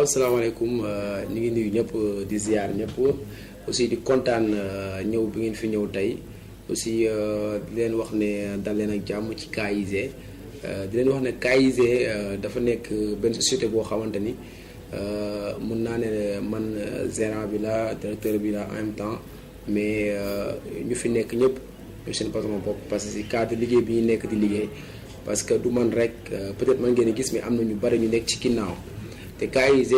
waaw salaamaaleykum ñu ngi nuyu ñëpp di ziar ñëpp aussi di kontaan ñëw bi ngeen fi ñëw tey aussi di leen wax ne dal leen ak jàmm ci KIZ di leen wax ne KIZ dafa nekk benn société boo xamante ni mën naa ne man gérant bi la directeur bi la en même temps mais ñu fi nekk ñëpp ñu seen patron bopp parce que si cadre liggéey bi ñu nekk di liggéey parce que du man rek peut-être man ngeen gis mais am na ñu bari ñu nekk ci ginnaaw te KIZ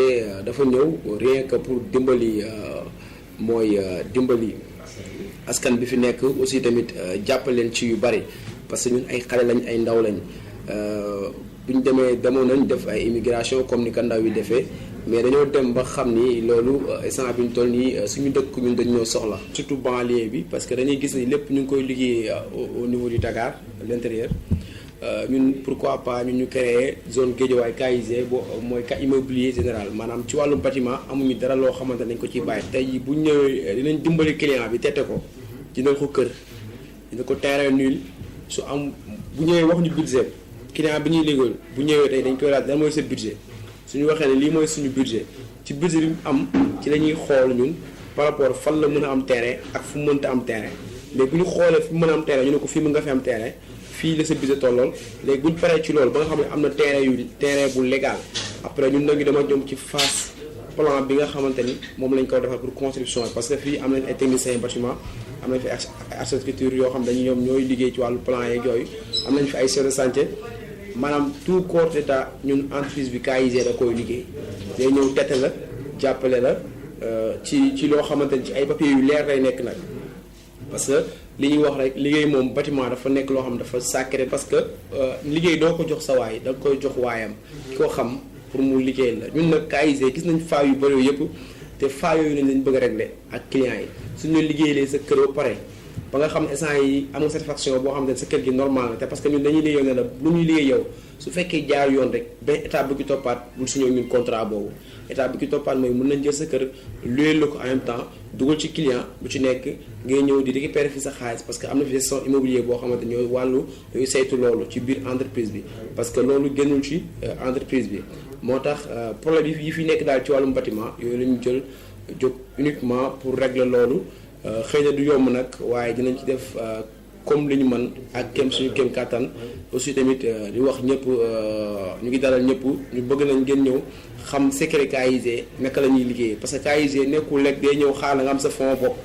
dafa ñëw rien que pour dimbali mooy dimbali askan bi fi nekk aussi tamit jàppaleen ci yu bari parce que ñun ay xale lañ ay ndaw lañ bu ñu demoon nañ def ay immigration comme ni ko ndaw yi defee mais dañoo dem ba xam ni loolu instant bi ñu toll nii suñu dëkk ñun dañoo soxla. surtout banlieue bi parce que dañuy gis ni lépp ñu ngi koy liggéey au niveau du Dakar l'intérieur ñun pourquoi pas ñun ñu créer zone Guédiawaye KIZ boo mooy cas immobilier général maanaam ci wàllum bâtiment amuñu dara loo xamante nañ ko ciy bàyyi. tey jii bu ñu ñëwee dinañ dimbali client bi tette ko dina ko kër dina ko terrain nul su am bu ñëwee wax ñu budget client bi ñuy liggéeyal bu ñëwee tey dañ koy laaj lan mooy sa budget suñu waxee ne lii mooy suñu budget ci budget bi mu am ci la ñuy xool ñun par rapport fan la mën a am terrain ak fu mu mënta am terrain mais bu ñu xoolee fi mu mën a am terrain ñu ne ko fii mu nga fi am terrain fii la sa budget tollool léegi bu ñu paree ci loolu ba nga xam ne am na terrain bu légal après ñun nag ñu dama jëm ci phase plan bi nga xamante ni moom lañ ko defar pour construction parce que fii am nañ ay techniciens bâtiment am nañ fi ay architecture yoo xam dañu ñoom ñooy liggéey ci wàllu plan yeeg yooyu am nañ fi ay chef de chantier maanaam tout corps d'état ñun entreprise bi KIZ da koy liggéey day ñëw tette la jàppale la ci loo xamante ni ci ay papiers yu leer lay nekk nag parce que li ñuy wax rek liggéey moom bâtiment dafa nekk loo xam dafa sacré parce que liggéey doo ko jox sa waay da nga koy jox waayam ki ko xam pour mu liggéey la ñun nag KIZ gis nañ faa yu bëri yëpp te faa yooyu lañ bëgg a régler ak clients yi suñu liggéeyee sa kër ba pare ba nga xam ne instant yi am nga satisfaction boo xam ne sa kër gi normal la te parce que ñun dañuy liggéey ne la lu ñuy liggéey yow su fekkee jaar yoon rek benn état bi ki toppaat bul suñu ñun contrat boobu état bi ki toppaat mooy mën nañ jël sa kër louer la ko en même temps dugal ci client bu ci nekk ngay ñëw di récupérer fi sa xaalis parce que am na fi gestion immobilier boo xamante ñooy wàllu ñooy saytu loolu ci biir entreprise bi parce que loolu génnul ci entreprise bi moo tax problème yi fi nekk daal ci wàllum bâtiment yooyu la ñu jël jóg uniquement pour régler loolu xëy na du yomb nag waaye dinañ ci def comme li ñu mën ak suñu kéem kàttan aussi tamit di wax ñëpp ñu ngi dalal ñëpp ñu bëgg nañ ngeen ñëw xam secret KIZ naka la ñuy liggéey parce que KIZ nekkul lekk day ñëw xaar la nga am sa fond bopp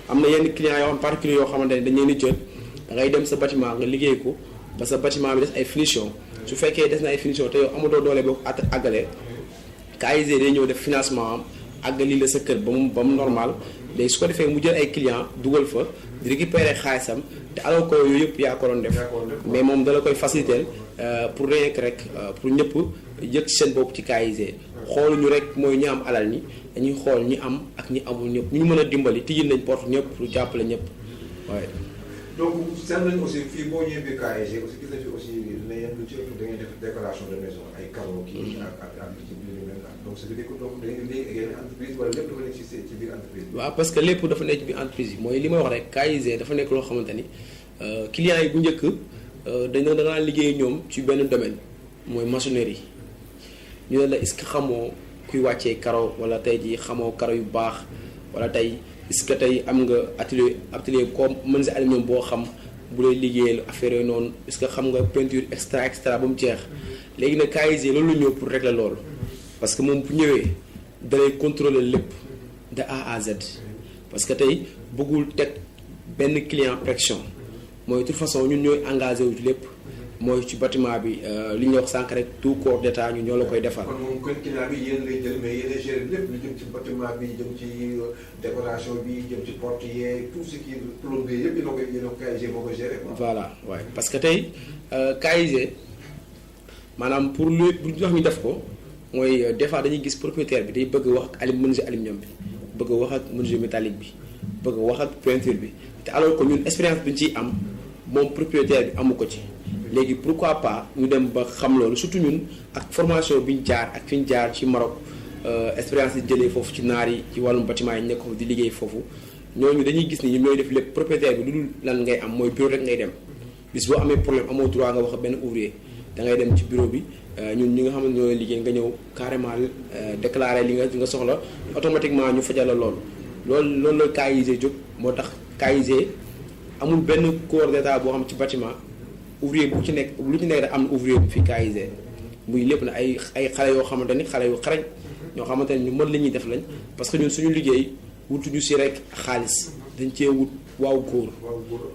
am na yenn clients yoo xam particulier yoo xamante ne dañ leen di jël da ngay dem sa bâtiment nga liggéey ko ba sa bâtiment bi des ay finition su fekkee des na ay finition te yow amatoo doole boo ko àggalee KIZ day ñëw def financement am àggali la sa kër ba mu normal léegi su ko defee mu jël ay clients dugal fa di récupérer xaalisam te alors que yooyu yëpp yaa ko doon def mais moom dala koy faciliter pour rien que rek pour ñëpp yëg ci seen bopp ci KIZ xooluñu rek mooy ñi am alal ñi dañuy xool ñi am ak ñi amul ñëpp ñu mën a dimbali tijjil nañ porte ñëpp pour jàppale ñëpp waaye. donc seen nañ aussi fii boo ñëwee biir KIZ aussi gis nañ fi aussi ne yéen lu ci ëpp da ngeen def décoration de maison ay carreaux kii ak ci biir yu mel donc c'est dire que donc da ngeen liggéey ak yenn entreprise wala lépp dafa nekk ci biir entreprise bi. waaw parce que lépp dafa nekk ci biir entreprise yi mooy li ma wax rek KIZ dafa nekk loo xamante ni clients yi bu njëkk dañoo danaa liggéey ñoom ci benn domaine mooy maçonnerie ñu ne la est-ce que xamoo kuy wàccee carreau wala tey jii xamoo carreau yu baax wala tey est-ce que tey am nga atelier comme mën si aluminium boo xam bu lay liggéeyal affaire yooyu noonu est-ce que xam nga peinture extra ba mu jeex léegi nag KIZ loolu la ñëw pour régler loolu parce que moom bu ñëwee dalay contrôler lépp de A à Z parce que tey bëggul teg benn client pression mooy de toute façon ñun ñooy engagé wu ci lépp mooy ci bâtiment bi li ñuy wax sànq rek tout corps d'état ñu ñoo la koy defal. kon moom kon client bi yéen lay jël mais yéen a géré lépp lu jëm ci bâtiment bi jëm ci décoration bi jëm ci porte yeeg tout ce qui est plombier yëpp yéen a ko KIZ moo ko géré. voilà waaye parce que tey KIZ maanaam pour lu wax ñu def ko mooy des fois dañuy gis propriétaire bi day bëgg wax ak menuisier aluminium bi bëgg wax ak menuisier métallique bi bëgg wax ak peinture bi te alors que ñun expérience bi ñu ciy am moom propriétaire bi amu ko ci. léegi pourquoi pas ñu dem ba xam loolu surtout ñun ak formation bi ñu jaar ak fi ñu jaar ci Maroc expérience yi jëlee foofu ci naar yi ci wàllum bâtiment yi nekk foofu di liggéey foofu ñooñu dañuy gis ni ñoom ñooy def lépp propriétaire bi lu dul lan ngay am mooy bureau rek ngay dem bis boo amee problème amoo droit nga wax benn ouvrier da ngay dem ci bureau bi ñun ñi nga xam ne ñoo liggéey nga ñëw carrément déclarer li nga soxla automatiquement ñu fajal la loolu la KIG jóg moo tax KIG amul benn corps d'état boo xam ci bâtiment ouvrier bu ci nekk lu ci nekk da am ouvrier bi fii KIG muy lépp na ay xale yoo xamante ni xale yu xarañ ñoo xamante ni ñu mën la ñuy def lañ parce que ñun suñu liggéey wutuñu si rek xaalis dañ cee wut waaw góor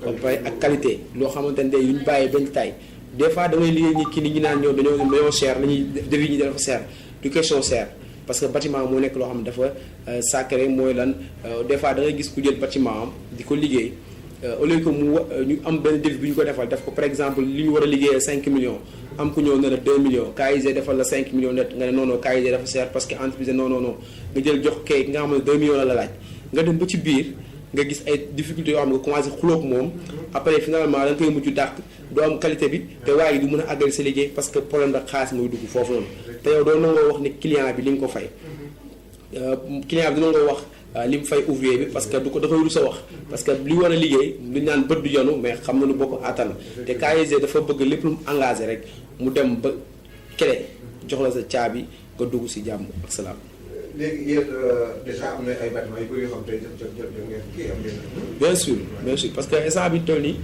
ba pare ak qualité loo xamante ne day lu ñu bàyyee benn tay des fois da ngay liggéey ñi kii ni ñu naan ñoom dañoo cher la ñuy devis ñi dafa cher du question cher parce que bâtiment moo nekk loo xam ne dafa sacré mooy lan des fois da ngay gis ku jël bâtiment am di ko liggéey au lieu que ñu am benn devis bi ñu ko defal def ko par exemple li ñu war a liggéeyee 5 millions am ku ñëw ne la 2 millions KIG defal la 5 millions net nga ne non non KIG dafa cher parce que entreprise non nga jël jox kay nga xam ne 2 millions la laaj nga dem ba ci biir nga gis ay difficultés yoo xam ne nga commencé xulóog moom après finalement da nga koy mujj dàq doo am qualité bi te waaye du mën a àggali sa liggéey parce que problème da xaalis mooy dugg foofu noonu te yow doo nangoo wax ni client bi li nga ko fay client bi dina nga wax li mu fay ouvrier bi parce que du ko da koy rus a wax parce que li war a liggéey lu ñu naan bët du jonu mais xam na lu bokk àttan te KIG dafa bëgg lépp lu mu engagé rek mu dem ba clé jox la sa caabi nga dugg si jàmm ak salaam. léegi yéen déjà am na ay bâtiments yu bëri yoo xam tey jot ngeen kii am ngeen. bien sûr parce que instant bi toll nii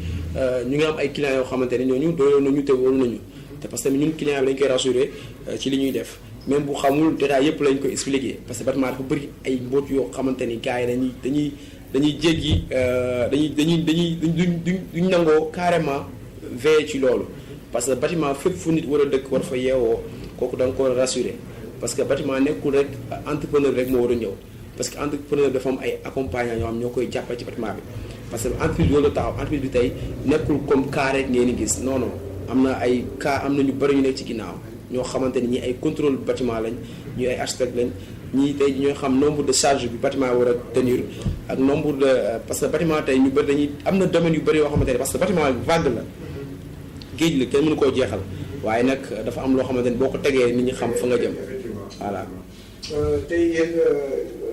ñu ngi am ay clients yoo xamante ne ñooñu doyoon nañu te wóolu nañu te parce que ñun client bi dañ koy rassurer ci li ñuy def. même bu xamul détail yëpp lañ ko expliquer parce que bâtiment dafa bëri ay mbóot yoo xamante ni gars yi dañuy jéggi duñ nangoo carrément veiller ci loolu parce que bâtiment fépp fu nit war a dëkk war fa yeewoo kooku da nga ko war a rassurer parce que bâtiment nekkul rek entrepreneur rek moo war a ñëw parce que entrepreneur dafa am ay accompagnant ñoo xam ñoo koy jàppale ci bâtiment bi parce que entreprise bi loolu taxaw entreprise bi tey nekkul comme cas rek ngeen gis non non am na ay cas am na ñu bëri ñu nekk ci ginnaaw ñoo xamante ni ñi ay contrôle bâtiment lañ ñi ay architecte lañ ñii tey ñoo xam nombre de charge bi bâtiment war a tenir ak nombre de parce que bâtiment tey ñu bëri dañuy am na domaine yu bëri yoo xamante ni parce que bâtiment vague la géej la kenn mënu koo jeexal waaye nag dafa am loo xamante ni boo ko tegee nit ñi xam fa nga jëm voilà. tey yéen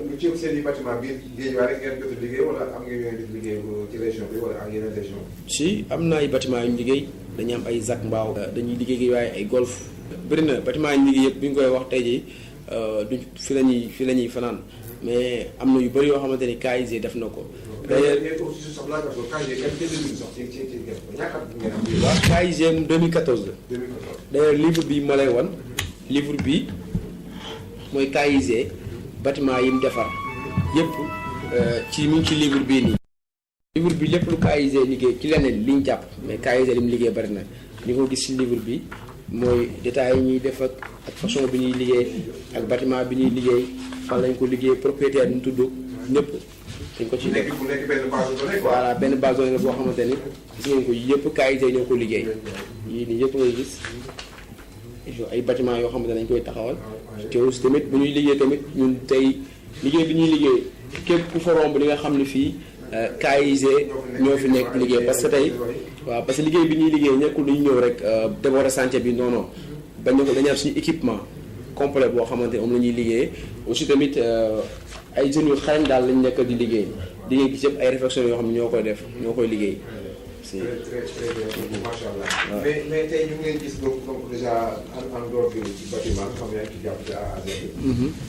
lu ci seen i bâtiment biir géej waaye rek ngeen jot a liggéey wala am ngeen def liggéey ci région bi wala ak yeneen région. si am na ay bâtiment yu ñu liggéey dañuy am ay ZAC mbaaw dañuy liggéey waaye ay golf bëri na bâtiment yi ñu liggéey yëpp bi ñu koy wax tey jii du fi la ñuy fanaan mais am na yu bëri yoo xamante ni KIG def na ko. d'ailleurs KIG 2014 la. d'ailleurs livre bi ma lay wan livre bi mooy KIG bâtiment yi mu defar yëpp ci mi ngi ci livre bii nii. livre bi lépp lu KIG liggéey ci leneen li ñu jàpp mais KIG li mu liggéey bëri na ñu ko gis ci livre bi. mooy détails yi ñuy def ak façon bi ñuy liggéey ak bâtiment bi ñuy liggéey fan lañ ko liggéey propriétaire bi ñu tudd ñëpp dañ ko ci def voilà benn base la boo xamante ni gis ngeen ko yëpp KIG ñoo ko liggéey yii nii yëpp ngay gis ay bâtiment yoo xamante ne dañ koy taxawal te aussi tamit bu ñuy liggéey tamit ñun tey liggéey bi ñuy liggéey képp ku fa romb li nga xam ne fii KIG ñoo fi nekk liggéey parce que tey waaw parce que liggéey bi ñuy liggéey nekkul lu ñu ñëw rek déborder chantier bi non non bañ ko dañu am suñu équipement complet boo xamante ne moom la ñuy liggéeyee aussi tamit ay jeunes yu xarañ daal lañ nekk di liggéey gis yëpp ay réflexions yoo xam ne ñoo koy def ñoo koy liggéey. très bien macha allah. mais tey ñu ngi leen gis donc déjà en dehors du bâtiment nga xam ne yaa ngi ci jàpp ci A à Z.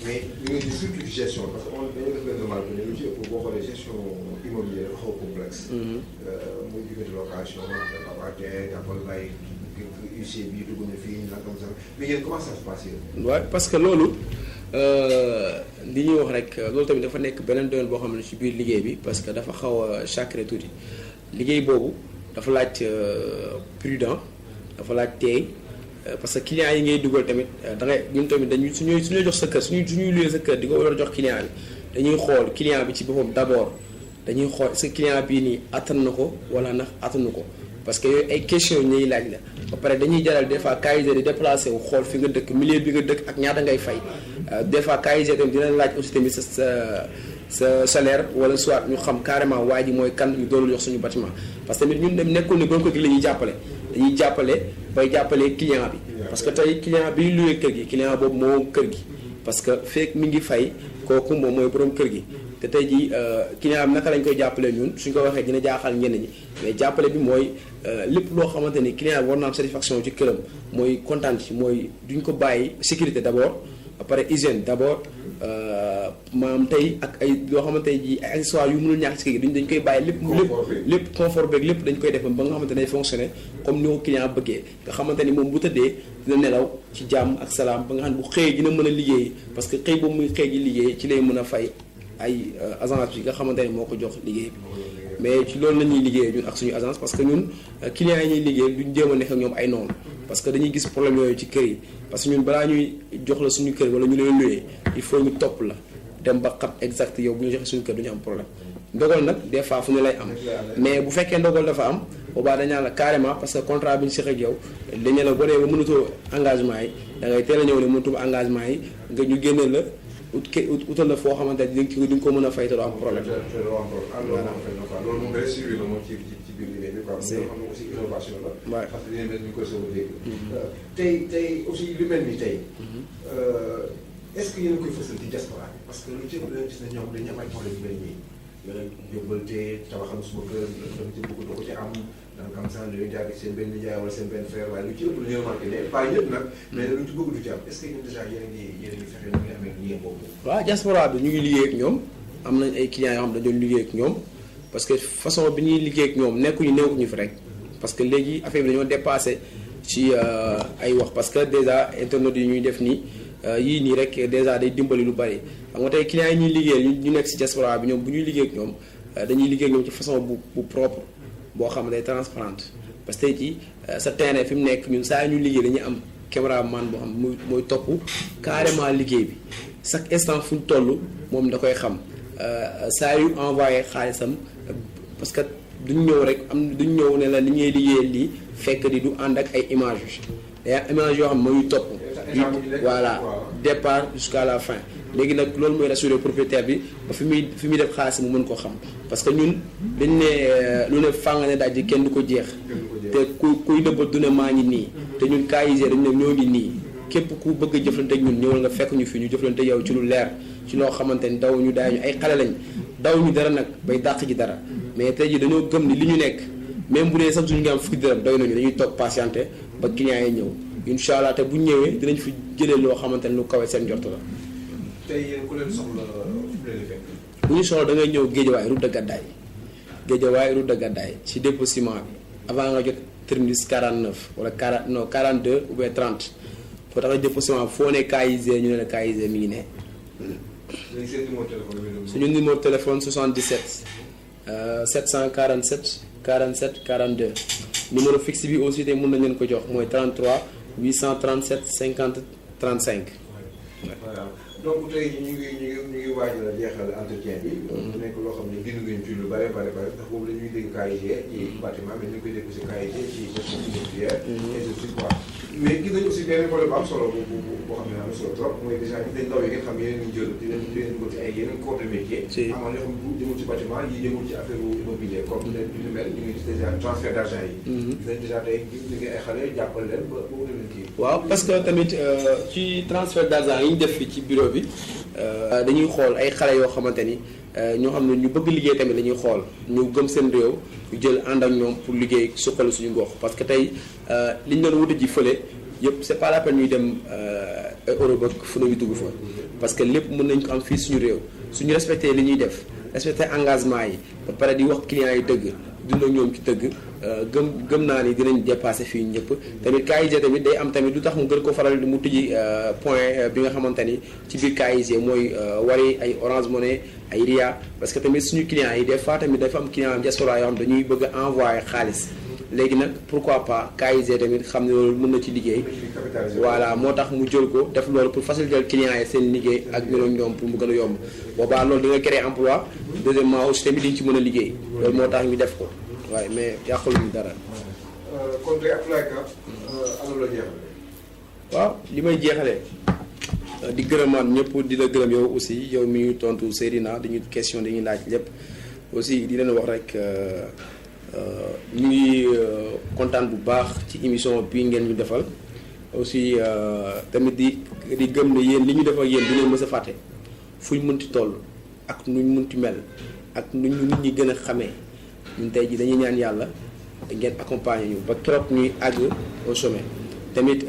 mais ñu ngi gis surtout gestion parce que dañu def benn remarque ne lu ci ëpp boo xoolee gestion immobilière xaw complexe. muy diggante location locataire jàppal lay huissier bi dugg na fii nangam sax mais yéen comment ça se passe yéen. waaw parce que loolu li ñuy wax rek loolu tamit dafa nekk beneen domaine boo xam ne ci biir liggéey bi parce que dafa xaw a sacré tuuti liggéey boobu. dafa laaj prudent dafa laaj teey parce que clients yi ngay dugal tamit da ngay ñun tamit dañuy suñuy jox sa kër suñuy luyee sa kër di ko war a jox client bi dañuy xool client bi ci boppam d'abord dañuy xool est-ce que client bii nii attan na ko wala ndax attanu ko parce que yooyu ay questions yi ñuy laaj la ba pare dañuy jaral des fois KIG di déplacé wu xool fi nga dëkk milieu bi nga dëkk ak ñaata ngay fay des fois KIG tamit dina laaj aussi tamit sa salaire wala soit ñu xam carrément waa ji mooy kan ñu doon jox suñu bâtiment parce que tamit ñun dem nekkul ne borom kër gi la ñuy jàppale dañuy jàppale bay jàppale client bi parce que tey client bi loué kër gi client boobu moo kër gi parce que fekk mi ngi fay kooku moom mooy borom kër gi te tey jii client am naka lañ koy jàppale ñun suñ ko waxee dina jaaxal ñenn ñi mais jàppale bi mooy lépp loo xamante ni client bi war na am satisfaction ci këram mooy kontaan ci mooy duñ ko bàyyi sécurité d'abord après hygiène d'abord maanaam tey ak ay loo xamante ji ay accessoires yu mënul ñàkk ci kii dañ koy bàyyi lépp confort beeg lépp dañ koy def ba nga xamante ne day fonctionner comme ni ko client bëggee nga xamante ni moom bu tëddee dina nelaw ci jàmm ak salaam ba nga xam ne bu xëyee dina mën a liggéey parce que xëy boobu muy xëy ji liggéey ci lay mën a fay ay agence bi nga xamante ne moo ko jox liggéey bi mais ci loolu la ñuy liggéey ñun ak suñu agence parce que ñun clients yi ñuy liggéey duñ jéem a nekk ak ñoom ay noonu parce que dañuy gis problème yooyu ci kër yi parce que ñun balaa ñuy jox la suñu kër wala ñu lay luyee il faut ñu topp la dem ba xam exact yow bu ñu joxe suñu kër du ñu am problème ndogal nag des fois fu ne lay am mais bu fekkee ndogal dafa am boobaa dañaa la carrément parce que contrat bi ñu seq ak yow dañu la boo dee ba mënatoo engagement yi da ngay teel a ñëw ne mënatoo engagement yi nga ñu génne la utal la foo xamante ne di nga ko mën a fay te doo am problème. loolu moom day suivi la moom ci biir liggéey bi quoi. c'est xam ne aussi innovation la. waaw parce que li ngeen ñu koy soog a dégg. tey aussi lu mel ni tey. est-ce que yéen a koy fësal ci diaspora bi parce que lu ci ëpp dañu gis ne ñoom dañu am ay problème yu mel nii. yeneen yóbbalte tabaxal suma kër dama ci bëgg doo ko ci am donc am sax dañuy jaar seen benn nijaay wala seen benn frère waaye lu ci ëpp lu ñu remarqué ne pas ñëpp nag. mais lu ci bëgg du ci am est-ce que yéen déjà yéen a ngi fexe nu ngi amee lien boobu. waaw diaspora bi ñu ngi liggéey ak ñoom am nañ ay clients yoo xam dañoo liggéey ak ñoom parce que façon bi ñuy liggéey ak ñoom nekkuñu fi rek parce que léegi affaire bi dañoo dépassé ci ay wax parce que déjà internet yi ñuy def nii yii nii rek déjà day dimbali lu bari xam nga tey clients yi ñuy liggéey ñu nekk ci diaspora bi ñoom bu ñuy liggéey ak ñoom dañuy liggéey ak ñoom ci façon bu propre boo xam ne day transparente parce que tey jii sa terrain fi mu nekk ñun saa ñuy liggéey dañuy am caméraman boo xam mooy topp carrément liggéey bi chaque instant fu ñu toll moom da koy xam saa yu envoyé xaalisam parce que duñ ñëw rek duñ ñëw ne la li ñuy liggéeyal lii fekk di du ànd ak ay images day am image yoo xam ne mooy topp voilà départ jusqu'à la fin léegi nag loolu mooy rassurer propriétaire bi ba fi muy def xaalis mu mën ko xam parce que ñun dañ ne lu ne fàng ne daaj kenn du ko jeex te kuy nëbbat du ne maa ngi nii te ñun KIG dañ ne ñoo ngi nii képp ku bëgg a jëflante ak ñun ñëwal nga fekk ñu fi ñu jëflante yow ci lu leer ci loo xamante ni daw ñu daay ñu ay xale lañ daw ñu dara nag bay dàq ji dara mais tey jii dañoo gëm ni li ñu nekk même bu dee sax suñu ngi am fukki dërëm doy nañu dañuy toog patienté ba clients yi ñëw incha allah te bu ñëwee dinañ fi jëlee loo xamante ni lu kawe seen njort la. tey yéen ku leen soxla fu leen di fekk. bu ñu soxla da ngay ñëw Guédiawaye route de Gadaye Guédiawaye route de Gadaye ci dépôt ciment bi avant nga jot terminus 49 wala 42 ou bien 30 foo tax a dépôt ciment foo ne KIG ñu ne la KIG mi ngi ne. léegi seen numéro téléphone bi. suñu numéro téléphone 77 747 47 42 numéro fixe bi aussi tey mën nañ leen ko jox mooy 33 837 50 35. voilà donc tey ñu ngi waajal a jeexal entretien bi. mu nekk loo xam ne gënu ngeen ci lu bare ndax boobu la ñuy dégg KIG ci bâtiment mais ñu ngi koy dégg aussi KIG ci gestion immobilière. et de suite quoi mais gis nañu aussi benn problème bu am solo boo xam ne am na solo trop mooy déjà gis nañ ndaw yi ngeen xam yeneen ñu jël di leen ko ci ay yeneen corps de métier. amoon na xam jëmul ci bâtiment yi jëmul ci affaire immobilier comme lu mel ñu ngi gis déjà transfert d'argent yi. gis nañ déjà tey liggéey ay xale jàppale leen ba ba leen kii. waaw parce que tamit ci transfert d'argent yi ñu def fi ci bureau bi dañuy xool ay xale yoo xamante ni ñoo xam ne ñu bëgg liggéey tamit dañuy xool ñu gëm seen réew ñu jël ànd ak ñoom pour liggéey suqali suñu gox parce que tey li ñu doon wuti ji fële yëpp c'est pas la peine ñuy dem Europe ak fu ñu dugg fa parce que lépp mën nañ ko am fii suñu réew suñu respecté li ñuy def respecté engagement yi ba pare di wax clients yi dëgg dund ak ñoom ci dëgg gëm naa ni dinañ dépassé fii ñëpp tamit KIG tamit day am tamit lu tax mu gën ko faral mu tëji point bi nga xamante ni ci biir KIG mooy Wari ay Orange Money ay Ria parce que tamit suñu clients yi des fois tamit dafa am client diaspora yoo xam dañuy bëgg a envoyer xaalis léegi nag pourquoi pas KIG tamit xam ne loolu mën na ci liggéey voilà moo tax mu jël ko def loolu pour faciliter clients yi seen liggéey ak ñoom pour mu gën a yomb boobaa loolu di nga créer emploi deuxièmement aussi tamit diñ ci mën a liggéey loolu moo tax ñu def ko waaye mais yàqaluñu dara. kon tey Abdoulaye Ka ana la jeexale. waaw li may jeexalee di gërëmaat ñëpp di la gërëm yow aussi yow mi ñu tontu Seydina dañuy question dañuy laaj lépp aussi di leen wax rek ñu ngi kontaan bu baax ci émission bii ngeen ñu defal aussi tamit di gëm ne yéen li ñu def ak yéen du leen mës a fàtte fu ñu mënti toll ak nuñ munti mel ak nuñ nit ñi gën a xamee ñun tey ji dañuy ñaan yàlla ngeen accompagner ñu ba trop ñuy àgg au sommet. tamit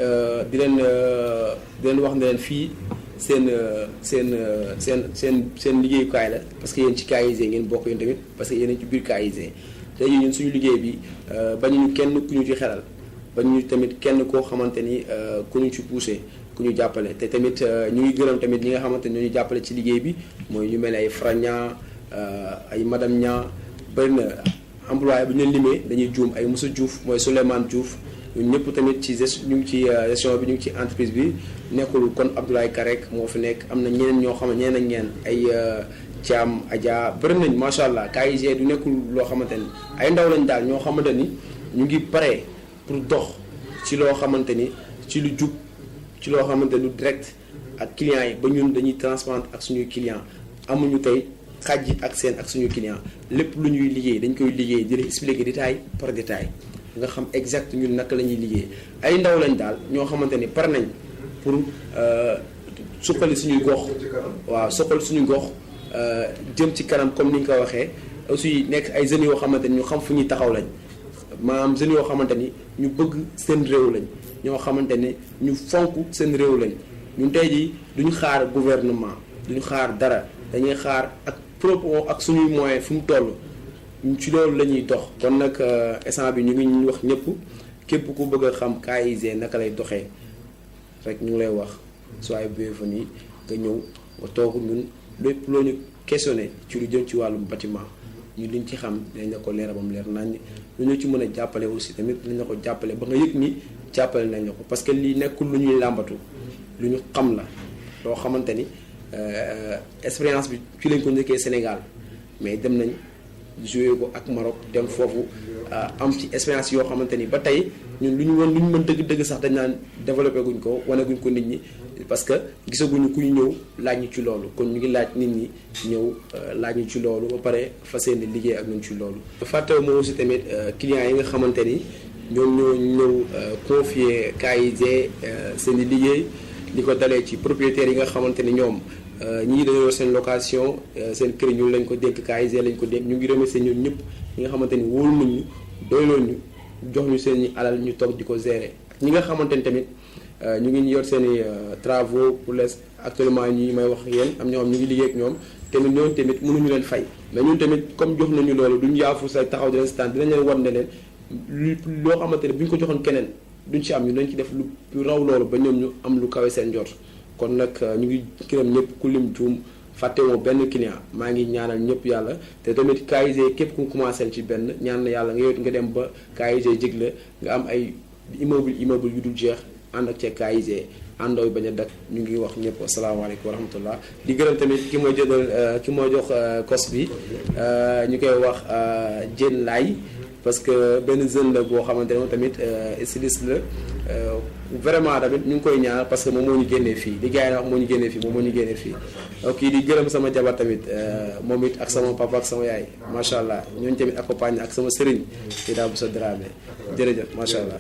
di leen wax ne leen fii seen liggéeyukaay la parce que yéen ci KIZ ngeen bokk yéen tamit parce que yéen ci biir KIZ tey jii ñun suñu liggéey bi bañu ñu kenn ku ñu ci xelal bañu ñu tamit kenn koo xamante ni ku ñu ci poussé ku ñu jàppale te tamit ñu ngi gërëm tamit ñi nga xamante ni ñu jàppale ci liggéey bi mooy ñu mel ay Fragna ay madame Nia bëri na employé bu ñu leen limee dañuy juum ay Moussa Diouf mooy Souleymane Diouf ñun ñëpp tamit ci ñu ngi ci gestion bi ñu ngi ci entreprise bi nekkul kon Abdoulaye Karek moo fi nekk am na ñeneen ñoo xam ne ñeneen ak ñeen ay Thiam Adja bëri nañ macha allah KIZ du nekkul loo xamante ni ay ndaw lañ daal ñoo xamante ni ñu ngi pare pour dox ci loo xamante ni ci lu jub ci loo xamante lu direct ak clients yi ba ñun dañuy transparent ak suñuy clients amuñu tey xàjj ak seen ak suñu client lépp lu ñuy liggéey dañ koy liggéey di la expliquer détail par détail nga xam exact ñun naka la ñuy liggéey ay ndaw lañ daal ñoo xamante ni pare nañ pour suqali suñuy gox waaw suqali suñu gox jëm ci kanam comme ni nga ko waxee aussi nekk ay jeunes yoo xamante ni ñu xam fu ñuy taxaw lañ maanaam jeunes yoo xamante ni ñu bëgg seen réew lañ ñoo xamante ni ñu fonk seen réew lañ ñun tey jii duñu xaar gouvernement duñu xaar dara dañuy xaar ak propos ak suñuy moyen fu mu toll ci loolu la ñuy dox. kon nag instant bi ñu ngi wax ñëpp képp ku bëgg a xam KIZ naka lay doxee rek ñu ngi lay wax soyez bienvenus nga ñëw nga toog ñun lépp loo ñu questionné ci lu jëm ci wàllum bâtiment ñu liñ ci xam dañ la ko leeral ba mu leer nañ lu ñu ci mën a jàppale aussi tamit dañ la ko jàppale ba nga yëg ni jàppale nañ la ko parce que lii nekkul lu ñuy làmbatu lu ñu xam la loo xamante ni expérience bi ci lañ ko njëkkee Sénégal mais dem nañ joué ko ak Maroc dem foofu am ci expérience yoo xamante ni ba tey ñun lu ñu mën dëgg-dëgg sax dañ naan développé guñ ko wane guñ ko nit ñi parce que gisaguñu kuy ñëw laaj ñu ci loolu kon ñu ngi laaj nit ñi ñëw laaj ñu ci loolu ba pare fas yéene liggéey ak ñun ci loolu. fàttewu ma aussi tamit clients yi nga xamante ni ñoom ñoo ñëw confier KIZ seen i liggéey li ko dalee ci propriétaires yi nga xamante ni ñoom. ñii dañoo seen location seen kër ñu lañ ko dénk KIZ lañ ko dénk ñu ngi remercier ñun ñëpp ñi nga xamante ni wóolu nañ ñu doyloon ñu jox ñu seen i alal ñu toog di ko gérer ñi nga xamante ni tamit ñu ngi yor seen i travaux pour les actuellement ñi may wax yéen am ñoo xam ñu ngi liggéey ak ñoom tamit ñooñu tamit mënuñu leen fay mais ñun tamit comme jox nañu loolu duñ yaafu sa taxaw di leen stand dinañ leen war ne leen loo xamante ne bu ñu ko joxoon keneen duñ ci am ñu dañ ci def lu raw loolu ba ñoom ñu am lu kawe seen njort kon nag ñu ngi gërëm ñëpp ku lim juum fàttewoo benn client maa ngi ñaanal ñëpp yàlla te tamit KIZ képp ku commencé ci benn ñaan na yàlla nga dem ba KIZ jig la nga am ay immeuble yu dul jeex ànd ak ca KIZ àndooy bañ a dak ñu ngi wax ñëpp asalaamaaleykum wa rahmatullah di gërëm tamit ki ma jox kos bi ñu koy wax Diène Laye parce que benn jeune la boo xamante ne moom tamit styliste la vraiment tamit ñu ngi koy ñaanal parce que moom moo ñu génnee fii li gars yi wax moo ñu génnee fii moom moo ñu génnee fii ok di gërëm sama jabar tamit moom it ak sama papa ak sama yaay macha allah ñooñu tamit accompagné ak sama sëriñ di daa bu sa Dramé jërëjëf macha allah.